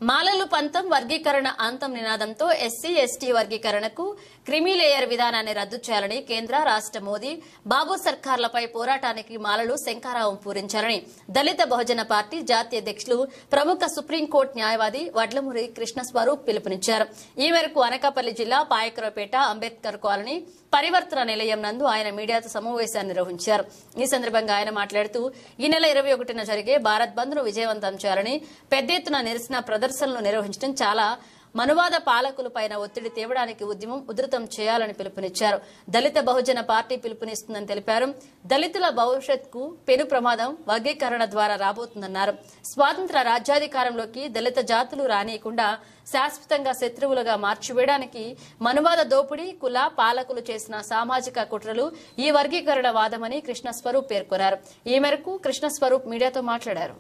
మాలలు పంతం వర్గీకరణ అంతం నినాదంతో ఎస్సీ ఎస్టీ వర్గీకరణకు క్రిమీలేయర్ విధానాన్ని రద్దు చేయాలని కేంద్ర రాష్ట మోదీ బాబు సర్కార్లపై పోరాటానికి మాలలు శంఖారావం పూరించాలని దళిత బహుజన పార్టీ జాతీయ అధ్యక్షులు ప్రముఖ సుప్రీంకోర్టు న్యాయవాది వడ్లమూరి కృష్ణస్వరూప్ పిలుపునిచ్చారు. ఈ మేరకు అనకాపల్లి జిల్లా పాయకరావుపేట అంబేద్కర్ కాలనీ పరివర్తన నిలయం నందు ఆయన మీడియాతో సమావేశాన్ని నిర్వహించారు. ఈ సందర్భంగా ఆయన మాట్లాడుతూ ఈ నెల 21న జరిగే భారత్ బంద్ ను విజయవంతం చేయాలని, పెద్ద ఎత్తున నిరసన ప్రదర్శనలు నిర్వహించడం చాలా మనువాద పాలకులపైన ఒత్తిడి తేవడానికి ఉద్యమం ఉధృతం చేయాలని పిలుపునిచ్చారు. దళిత బహుజన పార్టీ పిలుపునిస్తుందని తెలిపారు. దళితుల భవిష్యత్కు పెను ప్రమాదం వర్గీకరణ ద్వారా రాబోతుందన్నారు. స్వాతంత్ర రాజ్యాధికారంలోకి దళిత జాతులు రానియకుండా శాశ్వతంగా శత్రువులుగా మార్చివేయడానికి మనువాద దోపిడీ కుల పాలకులు చేసిన సామాజిక కుట్రలు ఈ వర్గీకరణ వాదమని కృష్ణస్వరూప్ పేర్కొన్నారు. ఈ మేరకు కృష్ణస్వరూప్ మీడియాతో మాట్లాడారు.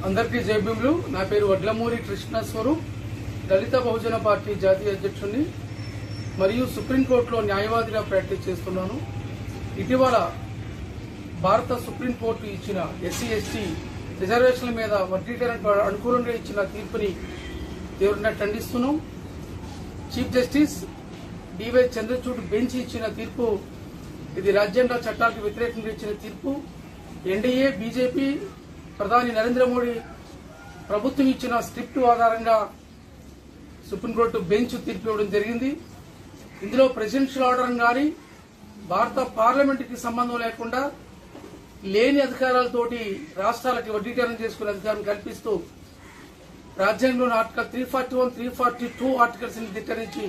అందరికీ జై భీములు. నా పేరు వడ్లమూరి కృష్ణస్వరూప్, దళిత బహుజన పార్టీ జాతీయ అధ్యక్షుడిని మరియు సుప్రీంకోర్టులో న్యాయవాదిగా ప్రాక్టీస్ చేస్తున్నాను. ఇటీవల భారత సుప్రీంకోర్టు ఇచ్చిన ఎస్సీ ఎస్టీ రిజర్వేషన్ల మీద వర్గీకరణకు అనుకూలంగా ఇచ్చిన తీర్పుని తీవ్రంగా ఖండిస్తున్నాం. Chief justice D Y Chandrachud bench ఇచ్చిన తీర్పు ఇది రాజ్యాంగ చట్టాలకు వ్యతిరేకంగా ఇచ్చిన తీర్పు. ఎన్డీఏ బీజేపీ ప్రధాని నరేంద్ర మోడీ ప్రభుత్వం ఇచ్చిన స్క్రిప్ట్ ఆధారంగా సుప్రీంకోర్టు బెంచ్ తీర్పు ఇవ్వడం జరిగింది. ఇందులో ప్రెసిడెన్షియల్ ఆర్డర్ గాని భారత పార్లమెంటుకి సంబంధం లేకుండా లేని అధికారాలతోటి రాష్ట్రాలకి వర్గీకరణ చేసుకునే అధికారం కల్పిస్తూ రాజ్యాంగంలోని ఆర్టికల్ 341, 342 ఆర్టికల్స్ ని ధిక్కరించి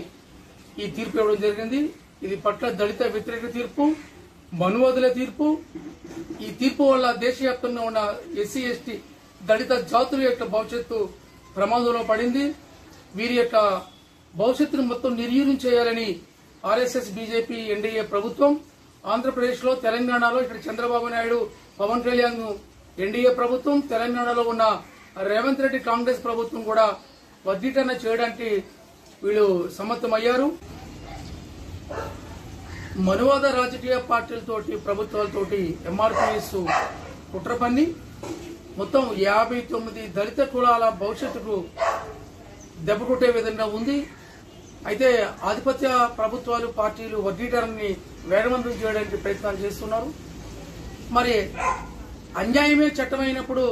ఈ తీర్పు ఇవ్వడం జరిగింది. ఇది పట్ల దళిత వ్యతిరేక తీర్పు, మనువాదుల తీర్పు. ఈ తీర్పు వల్ల దేశవ్యాప్తంగా ఉన్న ఎస్సీ ఎస్టీ దళిత జాతుల యొక్క భవిష్యత్తు ప్రమాదంలో పడింది. వీరి యొక్క భవిష్యత్తును మొత్తం నిర్వీర్యం చేయాలని ఆర్ఎస్ఎస్, బీజేపీ, ఎన్డీఏ ప్రభుత్వం ఆంధ్రప్రదేశ్ లో, తెలంగాణలో ఇక్కడ చంద్రబాబు నాయుడు, పవన్ కళ్యాణ్ ఎన్డీఏ ప్రభుత్వం, తెలంగాణలో ఉన్న రేవంత్ రెడ్డి కాంగ్రెస్ ప్రభుత్వం కూడా వర్గీకరణ చేయడానికి వీళ్ళు సమ్మతమయ్యారు. మనువాద రాజకీయ పార్టీలతోటి ప్రభుత్వాలతోటి ఎంఆర్పీఎస్ కుట్ర పన్ని మొత్తం 59 దళిత కులాల భవిష్యత్తుకు దెబ్బకొట్టే విధంగా ఉంది. అయితే ఆధిపత్య ప్రభుత్వాలు, పార్టీలు వర్గీకరణని వేగవంతం చేయడానికి ప్రయత్నాలు చేస్తున్నారు. మరి అన్యాయమే చట్టమైనప్పుడు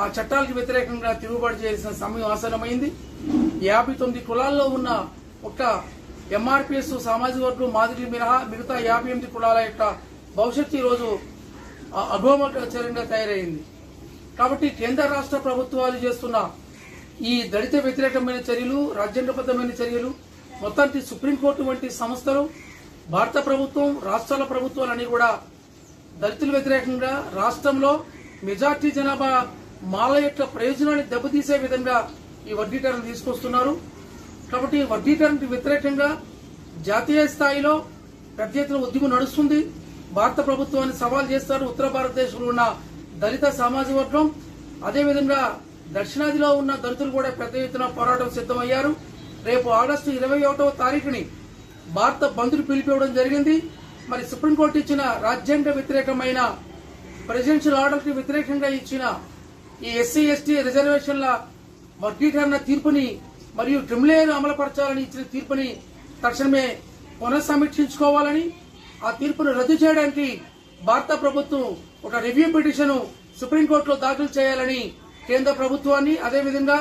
ఆ చట్టాలకు వ్యతిరేకంగా తిరుగుబాటు చేయాల్సిన సమయం ఆసన్నమైంది. 59 కులాల్లో ఉన్న ఒక ఎంఆర్పీఎస్ సామాజిక వర్గం మాదిరి మినహా మిగతా 58 కులాల యొక్క భవిష్యత్తు ఈ రోజు అగోచరంగా తయారైంది. కాబట్టి కేంద్ర రాష్ట్ర ప్రభుత్వాలు చేస్తున్న ఈ దళిత వ్యతిరేకమైన చర్యలు, రాజ్యాంగబద్దమైన చర్యలు మొత్తానికి సుప్రీంకోర్టు వంటి సంస్థలు, భారత ప్రభుత్వం, రాష్ట్రాల ప్రభుత్వాలన్నీ కూడా దళితుల వ్యతిరేకంగా రాష్ట్రంలో మెజార్టీ జనాభా మాల యొక్క ప్రయోజనాన్ని దెబ్బతీసే విధంగా ఈ వర్గీకరణ తీసుకొస్తున్నారు. కాబట్టి వర్గీకరణకు వ్యతిరేకంగా జాతీయ స్థాయిలో పెద్ద ఎత్తున ఉద్యమం నడుస్తుంది. భారత ప్రభుత్వాన్ని సవాల్ చేస్తారు ఉత్తర భారతదేశంలో ఉన్న దళిత సామాజిక వర్గం. అదేవిధంగా దక్షిణాదిలో ఉన్న దళితులు కూడా పెద్ద ఎత్తున పోరాటం సిద్దమయ్యారు. రేపు ఆగస్టు 21వ తారీఖుని భారత బంద్ను పిలిపివ్వడం జరిగింది. మరి సుప్రీంకోర్టు ఇచ్చిన రాజ్యాంగ వ్యతిరేకమైన ప్రెసిడెన్షియల్ ఆర్డర్ కి వ్యతిరేకంగా ఇచ్చిన ఈ ఎస్సీ ఎస్టీ రిజర్వేషన్ల వర్గీకరణ తీర్పుని మరియు క్రిమిలేయర్ అమలుపరచాలని ఇచ్చిన తీర్పుని తక్షణమే పునఃసమీక్షించుకోవాలని, ఆ తీర్పును రద్దు చేయడానికి భారత ప్రభుత్వం ఒక రివ్యూ పిటిషన్ సుప్రీంకోర్టులో దాఖలు చేయాలని కేంద్ర ప్రభుత్వాన్ని, అదేవిధంగా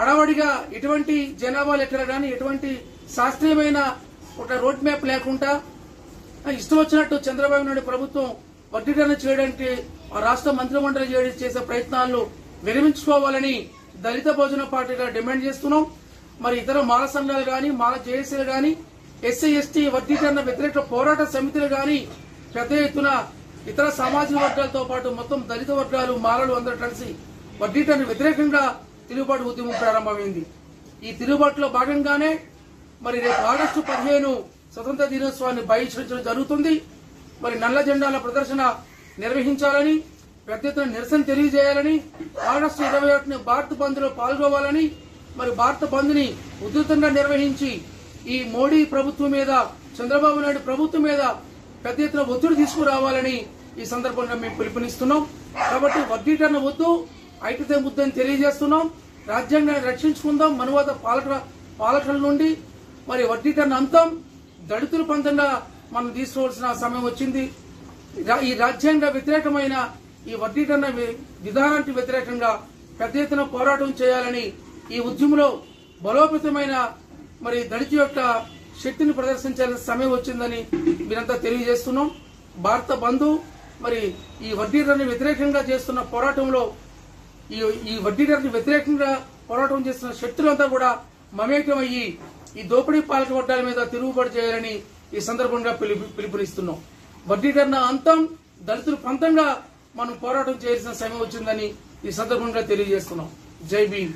అడవడిగా ఎటువంటి జనాభా లెక్కలు గాని ఎటువంటి శాస్త్రీయమైన ఒక రోడ్ మ్యాప్ లేకుండా ఇష్టం వచ్చినట్టు చంద్రబాబు నాయుడు ప్రభుత్వం వర్గీకరణ చేయడానికి ఆ రాష్ట్ర మంత్రిమండలి చేసే ప్రయత్నాలను విరమించుకోవాలని దళిత బహుజన పార్టీగా డిమాండ్ చేస్తున్నాం. మరి ఇతర మాల సంఘాలు గాని, మాల జేఏసీలు గాని, ఎస్సీ ఎస్టీ వర్గీకరణ వ్యతిరేక పోరాట సమితులు గాని పెద్ద ఎత్తున ఇతర సామాజిక వర్గాలతో పాటు మొత్తం దళిత వర్గాలు, మాలలు అందరూ కలిసి వర్గీకరణ వ్యతిరేకంగా తిరుగుబాటు ఉద్యమం ప్రారంభమైంది. ఈ తిరుగుబాటులో భాగంగానే మరి రేపు ఆగస్టు 15 స్వతంత్ర దినోత్సవాన్ని బహిష్కరించడం జరుగుతుంది. మరి నల్ల జెండాల ప్రదర్శన నిర్వహించాలని, పెద్ద ఎత్తున నిరసన తెలియజేయాలని, ఆగస్టు 21న భారత్ బంద్ లో పాల్గొవాలని, మరి భారత బంద్ ని ఉధృతంగా నిర్వహించి ఈ మోడీ ప్రభుత్వం మీద, చంద్రబాబు నాయుడు ప్రభుత్వం మీద పెద్ద ఎత్తున ఒత్తిడి తీసుకురావాలని ఈ సందర్భంగా మేము పిలుపునిస్తున్నాం. కాబట్టి వడ్డీకరణ వద్దు, ఐటితే ముద్దు అని తెలియజేస్తున్నాం. రాజ్యాంగాన్ని రక్షించుకుందాం మనువాద పాలకుల నుండి. మరి వడ్డీకరణ అంతం దళితుల పంతంగా మనం తీసుకోవాల్సిన సమయం వచ్చింది. ఈ రాజ్యాంగ వ్యతిరేకమైన ఈ వడ్డీకరణ విధానానికి వ్యతిరేకంగా పెద్ద ఎత్తున పోరాటం చేయాలని ఈ ఉద్యమంలో బలోపేతమైన మరి దళిత యొక్క శక్తిని ప్రదర్శించాల్సిన సమయం వచ్చిందని మీరంతా తెలియజేస్తున్నాం. భారత బంధు మరి ఈ వడ్డీకరణ వ్యతిరేకంగా చేస్తున్న పోరాటంలో ఈ వడ్డీకరణ వ్యతిరేకంగా పోరాటం చేస్తున్న శక్తులంతా కూడా మమేకమయ్యి ఈ దోపిడీ పాలక వర్గాల మీద తిరుగుబాటు చేయాలని ఈ సందర్భంగా పిలుపునిస్తున్నాం. వడ్డీకరణ అంతం దళితుల పంతంగా మనం పోరాటం చేయాల్సిన సమయం వచ్చిందని ఈ సందర్భంగా తెలియజేస్తున్నాం. జై భీమ్.